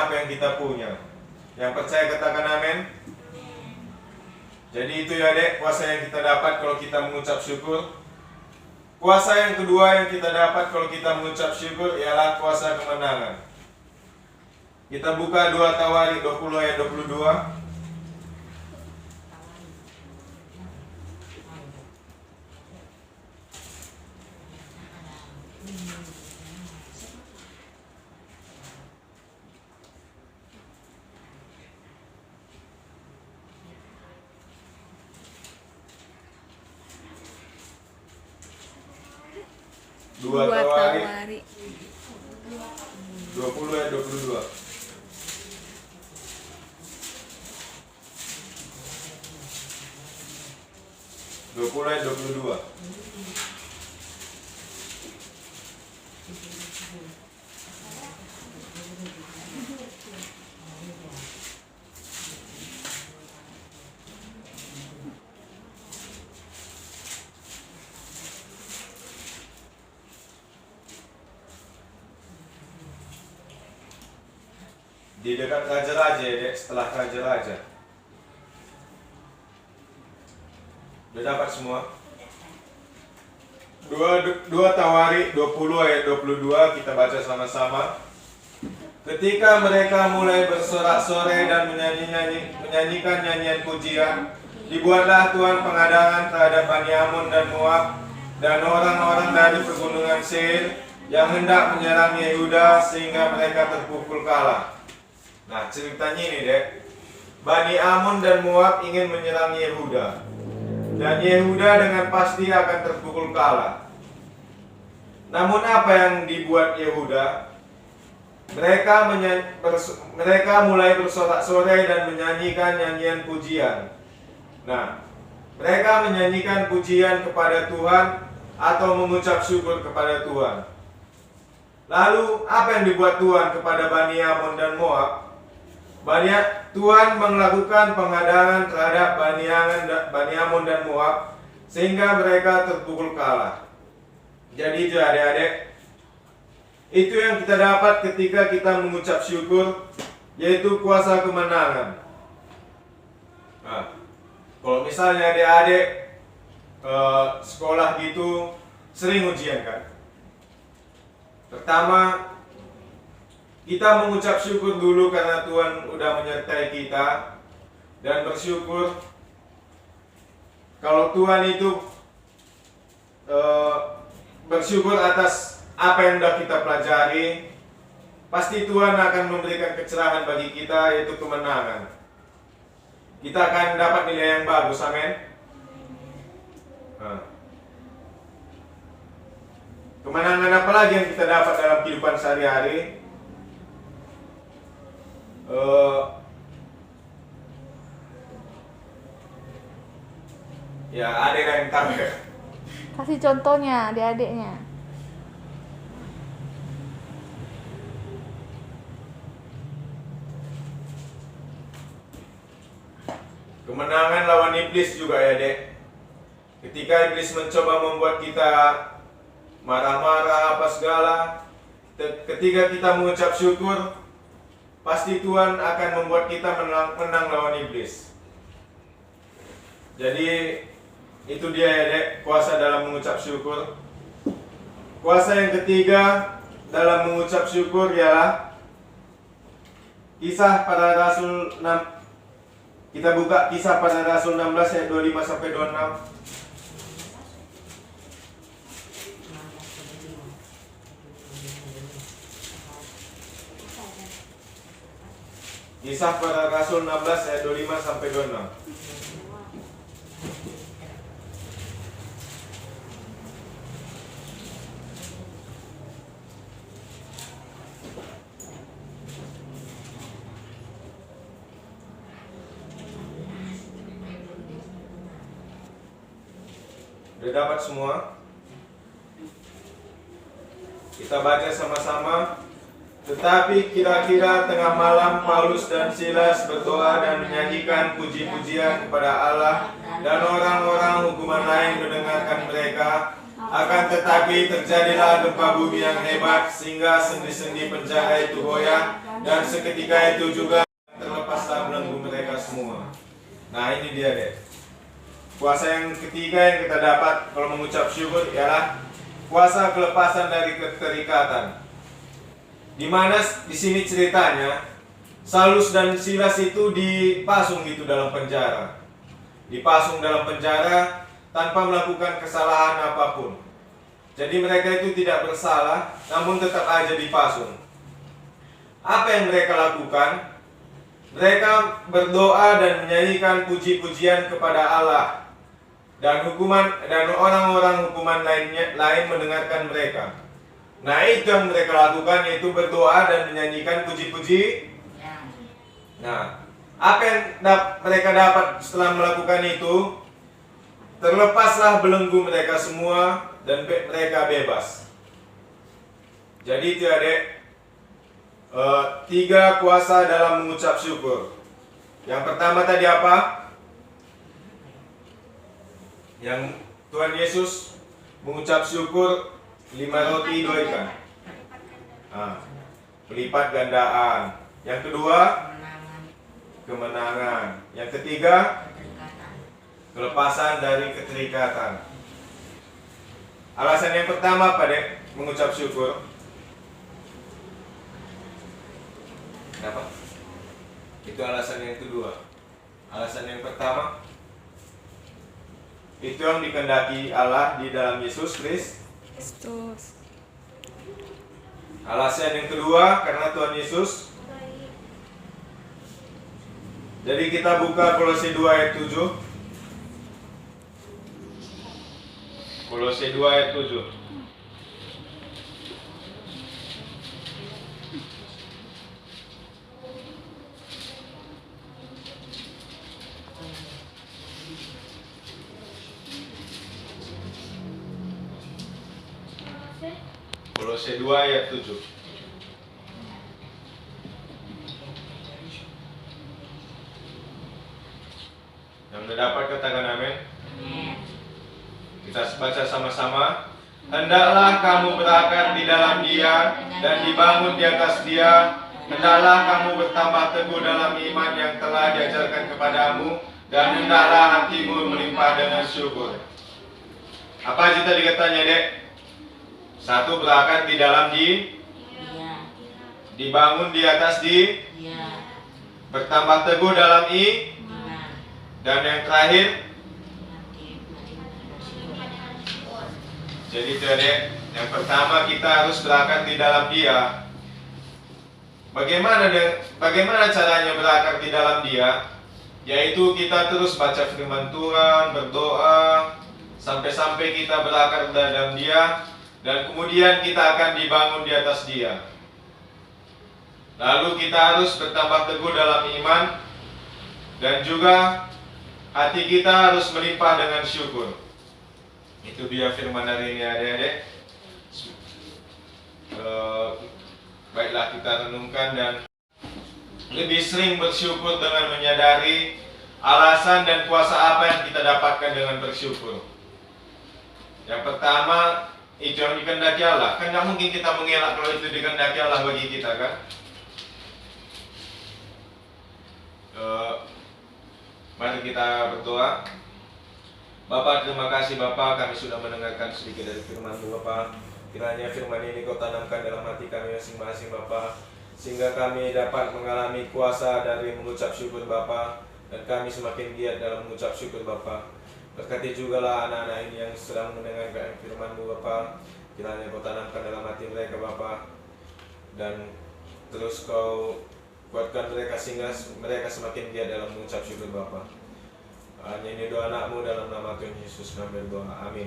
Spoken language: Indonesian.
apa yang kita punya. Yang percaya katakan amin. Jadi itu ya dek, kuasa yang kita dapat kalau kita mengucap syukur. Kuasa yang kedua yang kita dapat kalau kita mengucap syukur ialah kuasa kemenangan. Kita buka 2 Tawarik 20 ayat 22. Dua Tawarik 20 ayat 22. Ayat 22. Di dekat raja-raja ya dek, setelah raja-raja. Udah dapat semua? 2 Tawarik 20 ayat 22 kita baca sama-sama. Ketika mereka mulai bersorak-sorai dan menyanyikan nyanyian pujian, dibuatlah Tuhan pengadangan terhadap Bani Amun dan Moab dan orang-orang dari pegunungan Seir yang hendak menyerang Yehuda sehingga mereka terpukul kalah. Nah ceritanya ini dek, Bani Amun dan Moab ingin menyerang Yehuda, dan Yehuda dengan pasti akan terpukul kalah. Namun apa yang dibuat Yehuda? Mereka mulai bersorak-sorai dan menyanyikan nyanyian pujian. Nah, mereka menyanyikan pujian kepada Tuhan atau mengucap syukur kepada Tuhan. Lalu apa yang dibuat Tuhan kepada Bani Amun dan Moab? Tuhan melakukan penghadangan terhadap Bani Amun dan Moab sehingga mereka terpukul kalah. Jadi itu adik-adik, itu yang kita dapat ketika kita mengucap syukur, yaitu kuasa kemenangan. Nah, kalau misalnya adik-adik sekolah gitu sering ujian kan. Pertama, kita mengucap syukur dulu karena Tuhan udah menyertai kita, dan bersyukur kalau Tuhan itu bersyukur atas apa yang sudah kita pelajari. Pasti Tuhan akan memberikan kecerahan bagi kita, yaitu kemenangan. Kita akan dapat nilai yang bagus, amin. Kemenangan apa lagi yang kita dapat dalam kehidupan sehari-hari? Ya ada yang tahu ya. Kasih contohnya adik-adiknya. Kemenangan lawan iblis juga ya dek. Ketika iblis mencoba membuat kita marah-marah apa segala, ketika kita mengucap syukur, pasti Tuhan akan membuat kita menang lawan iblis. Jadi itu dia ya dek, kuasa dalam mengucap syukur. Kuasa yang ketiga dalam mengucap syukur ialah Kisah Para Rasul 6. Kita buka Kisah Para Rasul 16 ayat 25 sampai 26. Kisah Para Rasul 16 ayat 25 sampai 26. Sudah dapat semua? Kita baca sama-sama. Tetapi kira-kira tengah malam Paulus dan Silas berdoa dan menyanyikan puji-pujian kepada Allah, dan orang-orang hukuman lain mendengarkan mereka. Akan tetapi terjadilah gempa bumi yang hebat sehingga sendi-sendi penjara itu goyah, dan seketika itu juga terlepaslah belenggu mereka semua. Nah, ini dia deh. Kuasa yang ketiga yang kita dapat kalau mengucap syukur ialah kuasa kelepasan dari keterikatan. Di mana di sini ceritanya Saulus dan Silas itu dipasung gitu dalam penjara. Dipasung dalam penjara tanpa melakukan kesalahan apapun. Jadi mereka itu tidak bersalah, namun tetap aja dipasung. Apa yang mereka lakukan? Mereka berdoa dan menyanyikan puji-pujian kepada Allah, dan orang-orang hukuman lain mendengarkan mereka. Nah, itu yang mereka lakukan, yaitu berdoa dan menyanyikan puji-puji. Nah, apa yang mereka dapat setelah melakukan itu? Terlepaslah belenggu mereka semua dan mereka bebas. Jadi itu adik, 3 kuasa dalam mengucap syukur. Yang pertama tadi apa? Yang Tuhan Yesus mengucap syukur 5 roti 2 ikan. Pelipat gandaan. Yang kedua, kemenangan. Yang ketiga, kelepasan dari keterikatan. Alasan yang pertama apa dek mengucap syukur? Kenapa? Itu alasan yang kedua. Alasan yang pertama, itu yang dikehendaki Allah di dalam Yesus Kristus. Alasan yang kedua, karena Tuhan Yesus. Jadi kita buka Kolose 2 ayat 7. Kolose 2 ayat 7. Kolose 2 ayat 7. Yang sudah dapat katakan amin. Kita baca sama-sama. Hendaklah kamu berakar di dalam Dia dan dibangun di atas Dia. Hendaklah kamu bertambah teguh dalam iman yang telah diajarkan kepadamu, dan hendaklah hatimu melimpah dengan syukur. Apa aja tadi katanya, dek? 1, berakar di dalam dibangun di atas bertambah teguh dalam dan yang terakhir. Jadi itu adek, yang pertama kita harus berakar di dalam Dia. Bagaimana caranya berakar di dalam Dia? Yaitu kita terus baca firman Tuhan, berdoa, sampai-sampai kita berakar di dalam Dia, dan kemudian kita akan dibangun di atas Dia. Lalu kita harus bertambah teguh dalam iman, dan juga hati kita harus melimpah dengan syukur. Itu dia firman hari ini adik-adik. Baiklah kita renungkan dan lebih sering bersyukur dengan menyadari alasan dan kuasa apa yang kita dapatkan dengan bersyukur. Yang pertama, itu yang dikehendaki Allah. Kan tidak mungkin kita mengelak kalau itu dikehendaki Allah bagi kita, kan? Mari kita berdoa. Bapa, terima kasih Bapa, kami sudah mendengarkan sedikit dari firman-Mu Bapa. Kiranya firman ini Kau tanamkan dalam hati kami masing-masing Bapa, sehingga kami dapat mengalami kuasa dari mengucap syukur Bapa, dan kami semakin giat dalam mengucap syukur Bapa. Berkati jugalah anak-anak ini yang sedang mendengarkan firman-Mu Bapa. Kiranya Kau tanamkan dalam hati mereka Bapa, dan terus Kau kuatkan mereka sehingga mereka semakin giat dalam mengucap syukur Bapa. Hanya ini doa anak-Mu dalam nama Tuhan Yesus kami berdoa. Amin.